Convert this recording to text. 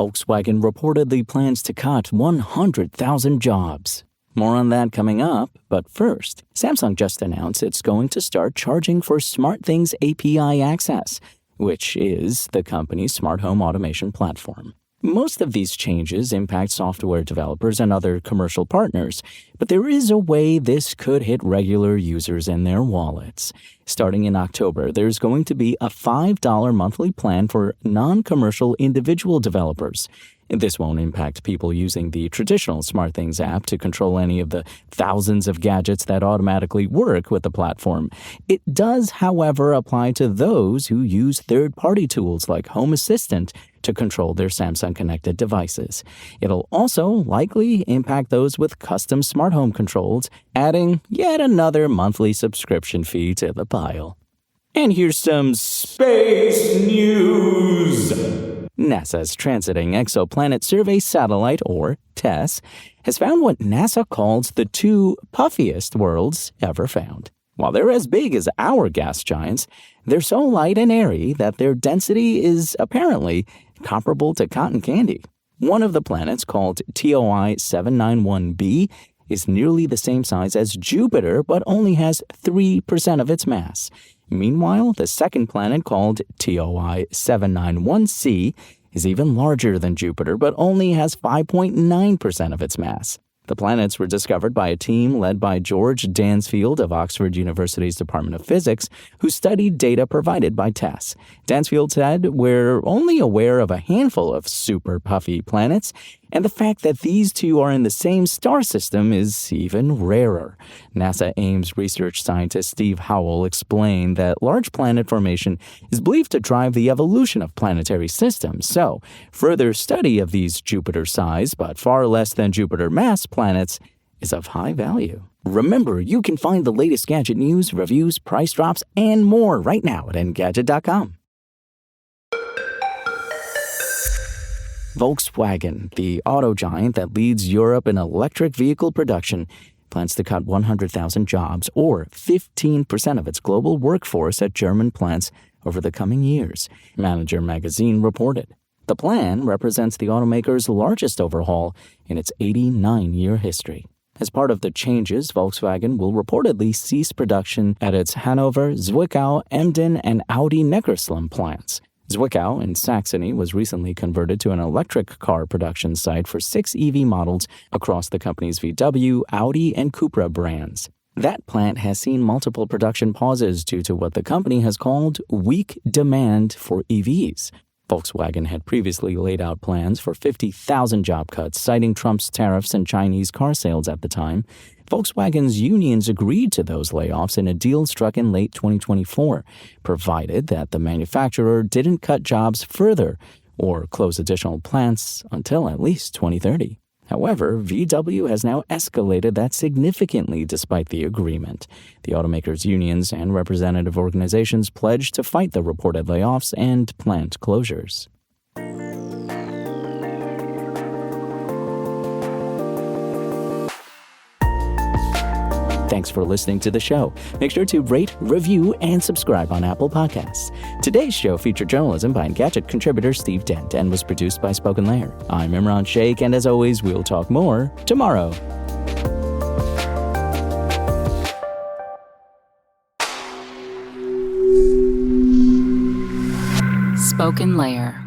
Volkswagen reportedly plans to cut 100,000 jobs. More on that coming up, but first, Samsung just announced it's going to start charging for SmartThings API access, which is the company's smart home automation platform. Most of these changes impact software developers and other commercial partners, but there is a way this could hit regular users in their wallets. Starting in October, there's going to be a $5 monthly plan for non-commercial individual developers. This won't impact people using the traditional SmartThings app to control any of the thousands of gadgets that automatically work with the platform. It does, however, apply to those who use third-party tools like Home Assistant to control their Samsung connected devices. It'll also likely impact those with custom smart home controls, adding yet another monthly subscription fee to the pile. And here's some space news. NASA's Transiting Exoplanet Survey Satellite, or TESS, has found what NASA calls the two puffiest worlds ever found. While they're as big as our gas giants, they're so light and airy that their density is apparently comparable to cotton candy. One of the planets, called TOI 791b, is nearly the same size as Jupiter, but only has 3% of its mass. Meanwhile, the second planet, called TOI 791c, is even larger than Jupiter, but only has 5.9% of its mass. The planets were discovered by a team led by George Dansfield of Oxford University's Department of Physics, who studied data provided by TESS. Dansfield said, "We're only aware of a handful of super puffy planets, and the fact that these two are in the same star system is even rarer." NASA Ames research scientist Steve Howell explained that large planet formation is believed to drive the evolution of planetary systems, so further study of these Jupiter-sized but far less than Jupiter-mass planets is of high value. Remember, you can find the latest gadget news, reviews, price drops, and more right now at Engadget.com. Volkswagen, the auto giant that leads Europe in electric vehicle production, plans to cut 100,000 jobs, or 15% of its global workforce at German plants over the coming years, Manager magazine reported. The plan represents the automaker's largest overhaul in its 89-year history. As part of the changes, Volkswagen will reportedly cease production at its Hanover, Zwickau, Emden, and Audi Neckarsulm plants. Zwickau in Saxony was recently converted to an electric car production site for 6 EV models across the company's VW, Audi, and Cupra brands. That plant has seen multiple production pauses due to what the company has called weak demand for EVs. Volkswagen had previously laid out plans for 50,000 job cuts, citing Trump's tariffs and Chinese car sales at the time. Volkswagen's unions agreed to those layoffs in a deal struck in late 2024, provided that the manufacturer didn't cut jobs further or close additional plants until at least 2030. However, VW has now escalated that significantly despite the agreement. The automaker's unions and representative organizations pledged to fight the reported layoffs and plant closures. Thanks for listening to the show. Make sure to rate, review, and subscribe on Apple Podcasts. Today's show featured journalism by Engadget contributor Steve Dent and was produced by Spoken Layer. I'm Imran Sheikh, and as always, we'll talk more tomorrow. Spoken Layer.